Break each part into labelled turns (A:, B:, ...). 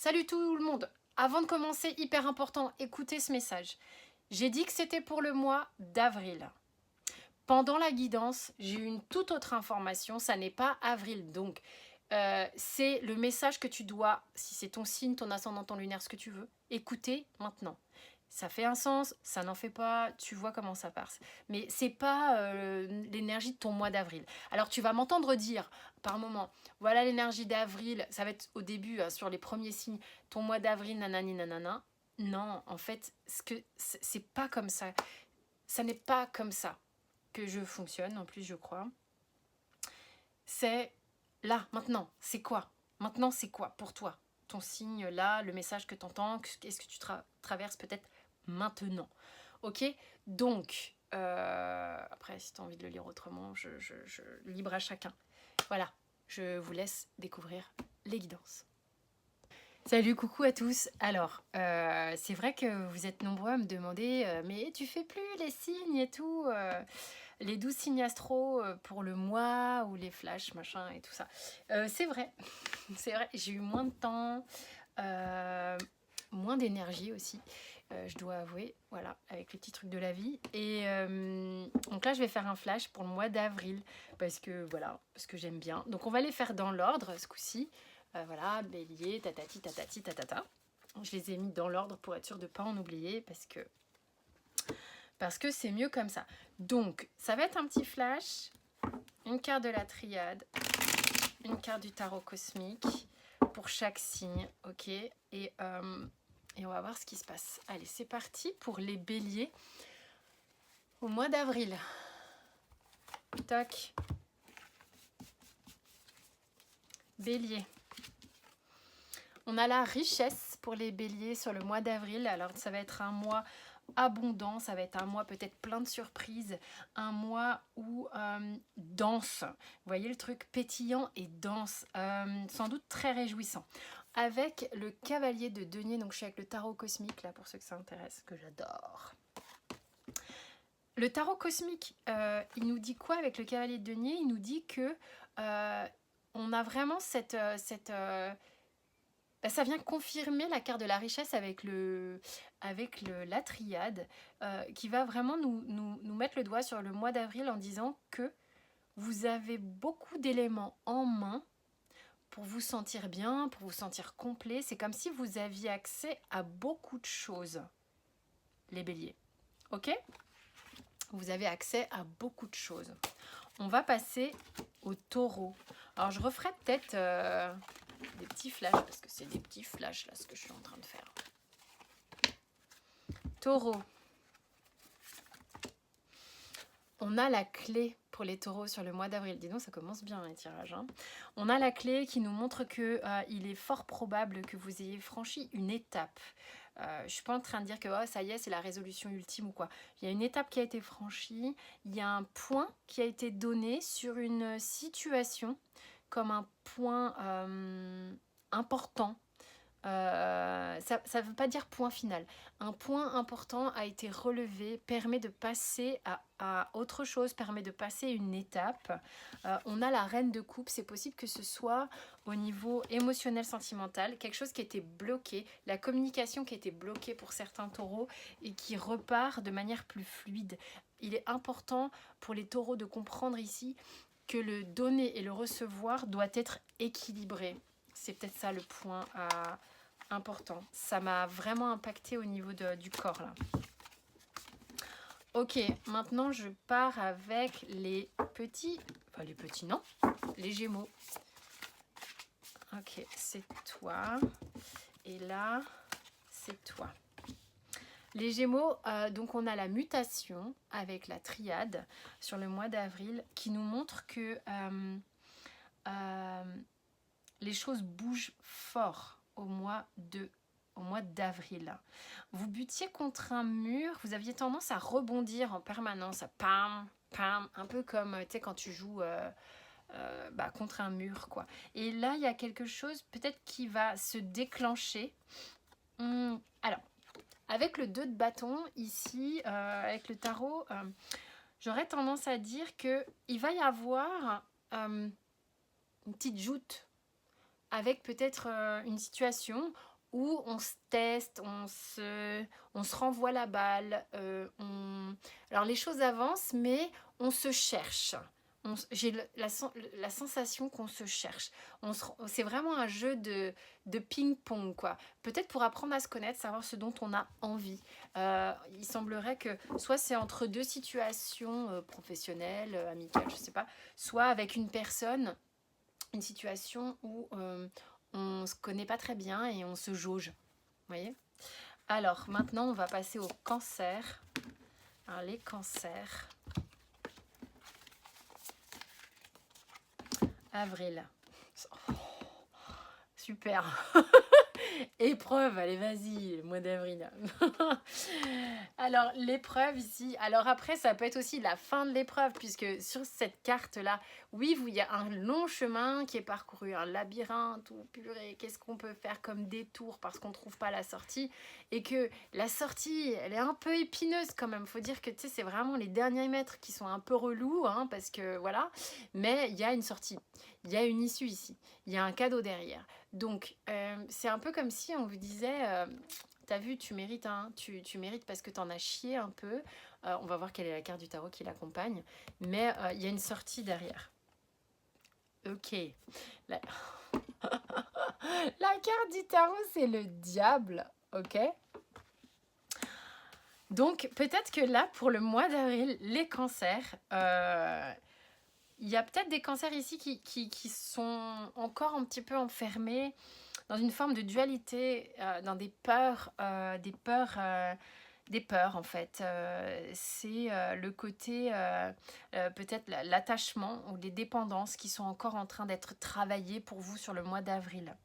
A: Salut tout le monde. Avant de commencer, hyper important, écoutez ce message. J'ai dit que c'était pour le mois d'avril. Pendant la guidance, j'ai eu une toute autre information, ça n'est pas avril. Donc, c'est le message que tu dois, si c'est ton signe, ton ascendant, ton lunaire, ce que tu veux, écouter maintenant. Ça fait un sens, ça n'en fait pas, tu vois comment ça passe. Mais c'est pas l'énergie de ton mois d'avril. Alors tu vas m'entendre dire par moment, voilà l'énergie d'avril, ça va être au début sur les premiers signes, ton mois d'avril, nanani nanana. Non, en fait, c'est pas comme ça. Ça n'est pas comme ça que je fonctionne, en plus je crois. C'est là, maintenant, c'est quoi? Maintenant, c'est quoi pour toi? Ton signe là, le message que tu entends, qu'est-ce que tu traverses peut-être maintenant? Ok? Donc, après, si tu as envie de le lire autrement, libre à chacun. Voilà, je vous laisse découvrir les guidances. Salut, coucou à tous. Alors, c'est vrai que vous êtes nombreux à me demander mais tu fais plus les signes et tout, les 12 signes astro pour le mois ou les flashs, machin et tout ça. C'est vrai, c'est vrai, j'ai eu moins de temps, moins d'énergie aussi, je dois avouer, voilà, avec les petits trucs de la vie. Et donc là, je vais faire un flash pour le mois d'avril parce que voilà, parce que j'aime bien. Donc on va les faire dans l'ordre ce coup-ci. Voilà, bélier, tatati, tatati, tatata. Je les ai mis dans l'ordre pour être sûre de ne pas en oublier parce que c'est mieux comme ça. Donc, ça va être un petit flash, une carte de la triade, une carte du tarot cosmique pour chaque signe, ok? Et on va voir ce qui se passe. Allez, c'est parti pour les béliers au mois d'avril. Toc. Bélier. On a la richesse pour les béliers sur le mois d'avril. Alors, ça va être un mois abondant, ça va être un mois peut-être plein de surprises, un mois où dense, vous voyez le truc pétillant et dense, sans doute très réjouissant. Avec le cavalier de denier, donc je suis avec le tarot cosmique, là pour ceux que ça intéresse, que j'adore. Le tarot cosmique, il nous dit quoi avec le cavalier de denier? Il nous dit que on a vraiment ça vient confirmer la carte de la richesse avec la triade qui va vraiment nous mettre le doigt sur le mois d'avril en disant que vous avez beaucoup d'éléments en main pour vous sentir bien, pour vous sentir complet. C'est comme si vous aviez accès à beaucoup de choses, les béliers. Ok? Vous avez accès à beaucoup de choses. On va passer au taureau. Alors je referai peut-être des petits flashs, parce que c'est des petits flashs là ce que je suis en train de faire. Taureau. On a la clé pour les taureaux sur le mois d'avril. Dis donc, ça commence bien les tirages. Hein. On a la clé qui nous montre que il est fort probable que vous ayez franchi une étape. Je ne suis pas en train de dire que oh, ça y est, c'est la résolution ultime ou quoi. Il y a une étape qui a été franchie, il y a un point qui a été donné sur une situation comme un point important. Ça ne veut pas dire point final. Un point important a été relevé, permet de passer à autre chose, permet de passer une étape. On a la reine de coupe, c'est possible que ce soit au niveau émotionnel, sentimental, quelque chose qui était bloqué, la communication qui était bloquée pour certains taureaux et qui repart de manière plus fluide. Il est important pour les taureaux de comprendre ici que le donner et le recevoir doit être équilibré. C'est peut-être ça le point important. Ça m'a vraiment impacté au niveau du corps là. Ok, maintenant je pars avec les petits, enfin les petits non, les gémeaux. Ok, c'est toi. Et là, c'est toi. Les gémeaux, donc on a la mutation avec la triade sur le mois d'avril qui nous montre que les choses bougent fort au mois d'avril. Vous butiez contre un mur, vous aviez tendance à rebondir en permanence, à pam, pam, un peu comme tu sais quand tu joues contre un mur quoi. Et là il y a quelque chose peut-être qui va se déclencher. Alors, avec le 2 de bâton ici, avec le tarot, j'aurais tendance à dire qu'il va y avoir une petite joute avec peut-être une situation où on se teste, on se renvoie la balle. Alors les choses avancent, mais on se cherche. J'ai la sensation qu'on se cherche. C'est vraiment un jeu de ping-pong, quoi. Peut-être pour apprendre à se connaître, savoir ce dont on a envie. Il semblerait que soit c'est entre deux situations professionnelles, amicales, je sais pas, soit avec une personne, une situation où on se connaît pas très bien et on se jauge. Vous voyez? Alors, maintenant, on va passer au cancer. Alors, les cancers. Avril. Oh, super. Épreuve, allez vas-y, le mois d'avril. Alors l'épreuve ici, alors après ça peut être aussi la fin de l'épreuve puisque sur cette carte là, oui, il y a un long chemin qui est parcouru, un labyrinthe ou purée, qu'est-ce qu'on peut faire comme détour parce qu'on trouve pas la sortie et que la sortie elle est un peu épineuse quand même, faut dire que tu sais c'est vraiment les derniers mètres qui sont un peu relous hein, parce que voilà, mais il y a une sortie, il y a une issue ici, il y a un cadeau derrière. Donc, c'est un peu comme si on vous disait, t'as vu, tu mérites, hein, tu mérites parce que t'en as chié un peu. On va voir quelle est la carte du tarot qui l'accompagne. Mais il y a une sortie derrière. Ok. La, la carte du tarot, c'est le diable. Ok. Donc, peut-être que là, pour le mois d'avril, les cancers... il y a peut-être des cancers ici qui sont encore un petit peu enfermés dans une forme de dualité, dans des peurs en fait. C'est le côté, peut-être l'attachement ou les dépendances qui sont encore en train d'être travaillées pour vous sur le mois d'avril.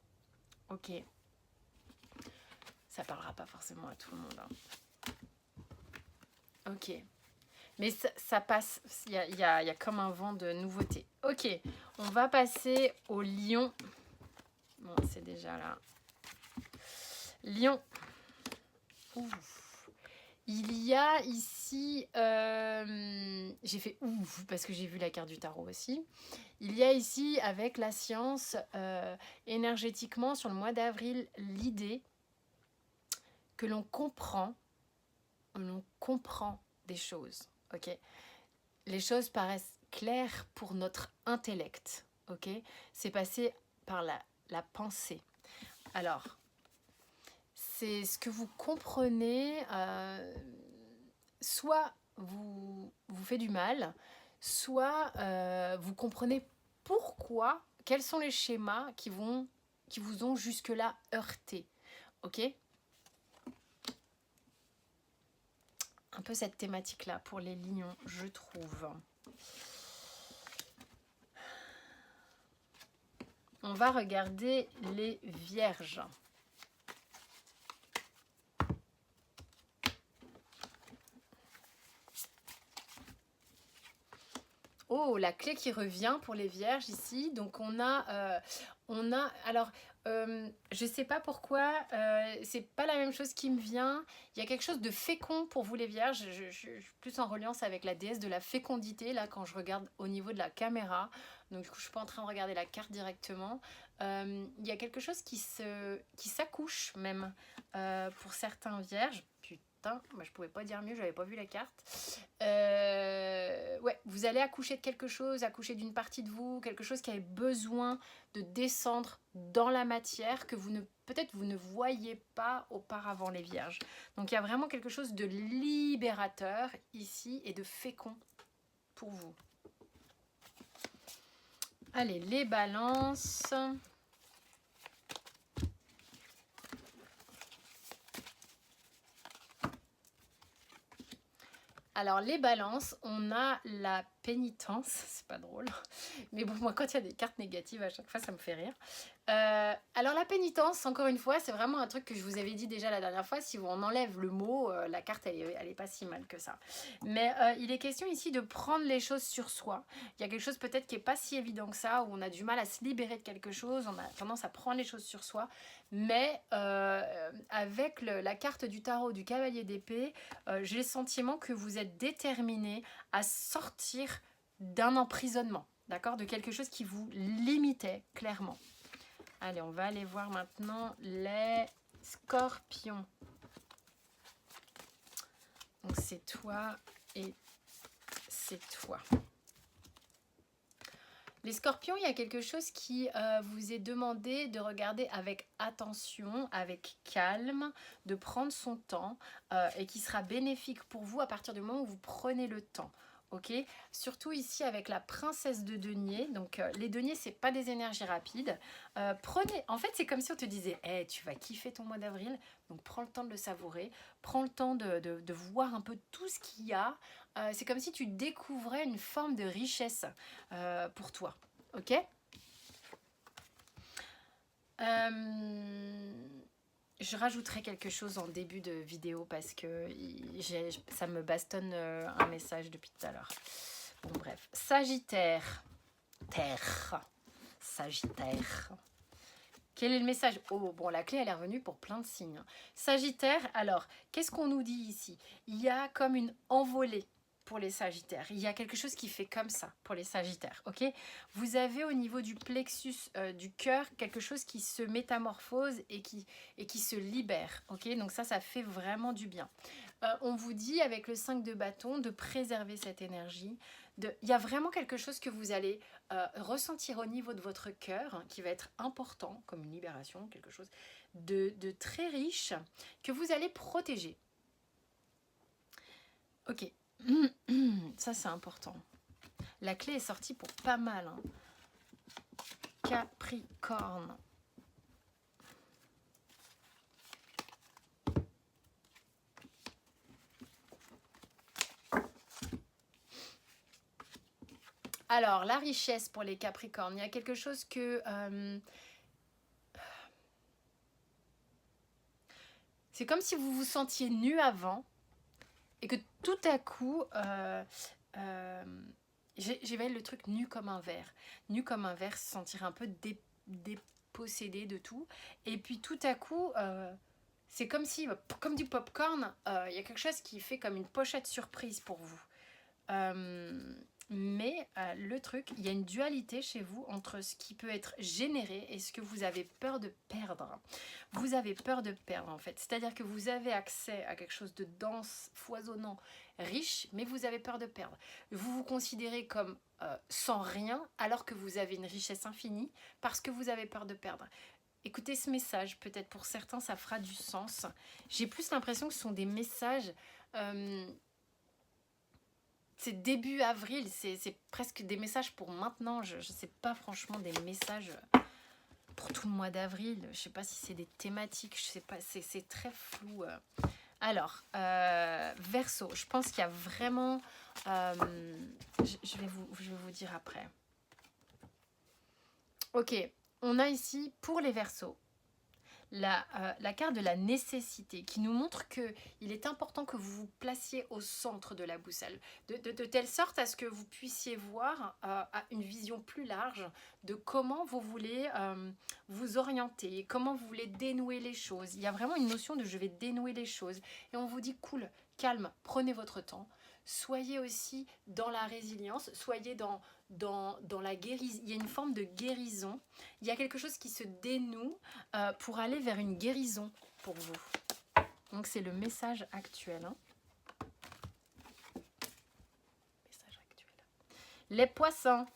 A: Ok. Ça parlera pas forcément à tout le monde. Hein. Ok. Mais ça passe, il y a comme un vent de nouveauté. Ok, on va passer au lion. Bon, c'est déjà là. Lion. Ouf. Il y a ici... j'ai fait ouf parce que j'ai vu la carte du tarot aussi. Il y a ici, avec la science, énergétiquement, sur le mois d'avril, l'idée que l'on comprend des choses. Ok, les choses paraissent claires pour notre intellect. Ok, c'est passé par la pensée. Alors, c'est ce que vous comprenez, soit vous fait du mal, soit vous comprenez pourquoi, quels sont les schémas qui vous ont jusque-là heurté. Ok ? Un peu cette thématique-là pour les lions, je trouve. On va regarder les vierges. Oh, la clé qui revient pour les vierges ici. Donc on a alors je sais pas pourquoi, c'est pas la même chose qui me vient. Il y a quelque chose de fécond pour vous les vierges. Je suis plus en reliance avec la déesse de la fécondité là quand je regarde au niveau de la caméra. Donc du coup je suis pas en train de regarder la carte directement. Il y a quelque chose qui s'accouche même pour certains vierges. Putain, bah, je pouvais pas dire mieux, j'avais pas vu la carte. Ouais, vous allez accoucher de quelque chose, accoucher d'une partie de vous, quelque chose qui avait besoin de descendre dans la matière que peut-être vous ne voyez pas auparavant les vierges. Donc il y a vraiment quelque chose de libérateur ici et de fécond pour vous. Allez, les balances. Alors les balances, on a la pénitence, c'est pas drôle, mais bon moi quand il y a des cartes négatives à chaque fois ça me fait rire. Alors la pénitence, encore une fois, c'est vraiment un truc que je vous avais dit déjà la dernière fois, si on enlève le mot, la carte elle est pas si mal que ça. Mais il est question ici de prendre les choses sur soi. Il y a quelque chose peut-être qui est pas si évident que ça, où on a du mal à se libérer de quelque chose, on a tendance à prendre les choses sur soi, mais avec la carte du tarot du cavalier d'épée, j'ai le sentiment que vous êtes déterminé à sortir d'un emprisonnement, d'accord, de quelque chose qui vous limitait clairement. Allez, on va aller voir maintenant les Scorpions. Donc c'est toi et c'est toi. Les scorpions, il y a quelque chose qui vous est demandé de regarder avec attention, avec calme, de prendre son temps et qui sera bénéfique pour vous à partir du moment où vous prenez le temps. Ok, surtout ici avec la princesse de denier. Donc les deniers, c'est pas des énergies rapides. Prenez, en fait, c'est comme si on te disait, hey, tu vas kiffer ton mois d'avril, donc prends le temps de le savourer, prends le temps de voir un peu tout ce qu'il y a. C'est comme si tu découvrais une forme de richesse pour toi. Ok. Je rajouterai quelque chose en début de vidéo parce que ça me bastonne un message depuis tout à l'heure. Bon bref, Sagittaire, terre, Sagittaire. Quel est le message? Oh bon, la clé elle est revenue pour plein de signes. Sagittaire, alors qu'est-ce qu'on nous dit ici? Il y a comme une envolée pour les Sagittaires. Il y a quelque chose qui fait comme ça pour les Sagittaires, ok? Vous avez au niveau du plexus du cœur quelque chose qui se métamorphose et qui se libère, ok? Donc ça fait vraiment du bien. On vous dit avec le 5 de bâton de préserver cette énergie. Il y a vraiment quelque chose que vous allez ressentir au niveau de votre cœur hein, qui va être important, comme une libération, quelque chose de très riche que vous allez protéger. Ok. Ça, c'est important. La clé est sortie pour pas mal. Hein. Capricorne. Alors, la richesse pour les Capricornes. Il y a quelque chose que... c'est comme si vous vous sentiez nu avant et que tout à coup... j'évalue le truc nu comme un verre. Nu comme un verre, se sentir un peu dépossédé de tout. Et puis tout à coup, c'est comme si, comme du popcorn, il y a quelque chose qui fait comme une pochette surprise pour vous. Mais le truc, il y a une dualité chez vous entre ce qui peut être généré et ce que vous avez peur de perdre. Vous avez peur de perdre en fait. C'est-à-dire que vous avez accès à quelque chose de dense, foisonnant, riche, mais vous avez peur de perdre. Vous vous considérez comme sans rien alors que vous avez une richesse infinie parce que vous avez peur de perdre. Écoutez ce message, peut-être pour certains ça fera du sens. J'ai plus l'impression que ce sont des messages... c'est début avril, c'est presque des messages pour maintenant. Je ne sais pas franchement des messages pour tout le mois d'avril. Je ne sais pas si c'est des thématiques, je sais pas, c'est très flou. Alors, Verseau, je pense qu'il y a vraiment... je vais vous dire après. Ok, on a ici pour les Verseaux la carte de la nécessité qui nous montre qu'il est important que vous vous placiez au centre de la boussole, de telle sorte à ce que vous puissiez voir à une vision plus large de comment vous voulez vous orienter, comment vous voulez dénouer les choses. Il y a vraiment une notion de je vais dénouer les choses et on vous dit cool, calme, prenez votre temps. Soyez aussi dans la résilience, soyez dans la guérison. Il y a une forme de guérison. Il y a quelque chose qui se dénoue pour aller vers une guérison pour vous. Donc c'est le message actuel. Hein. Message actuel. Les poissons.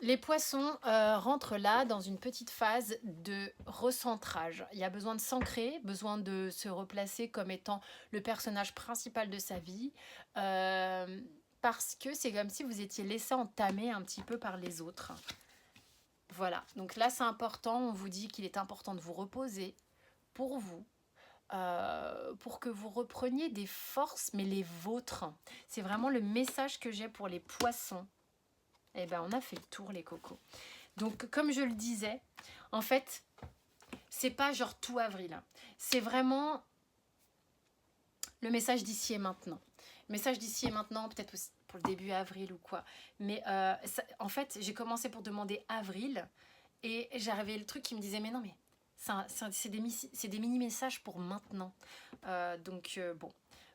A: Les poissons rentrent là dans une petite phase de recentrage. Il y a besoin de s'ancrer, besoin de se replacer comme étant le personnage principal de sa vie, parce que c'est comme si vous étiez laissé entamer un petit peu par les autres. Voilà, donc là c'est important, on vous dit qu'il est important de vous reposer pour vous, pour que vous repreniez des forces, mais les vôtres. C'est vraiment le message que j'ai pour les poissons. Eh ben, on a fait le tour, les cocos. Donc, comme je le disais, en fait, c'est pas genre tout avril. Hein. C'est vraiment le message d'ici et maintenant. Le message d'ici et maintenant, peut-être pour le début avril ou quoi. Mais en fait, j'ai commencé pour demander avril et j'arrivais le truc qui me disait, mais non, mais c'est des mini-messages pour maintenant. Donc, bon,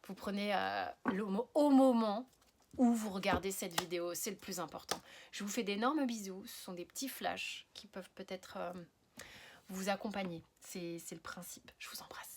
A: vous prenez le mot au moment. où vous regardez cette vidéo, c'est le plus important. Je vous fais d'énormes bisous, ce sont des petits flashs qui peuvent peut-être vous accompagner. C'est le principe. Je vous embrasse.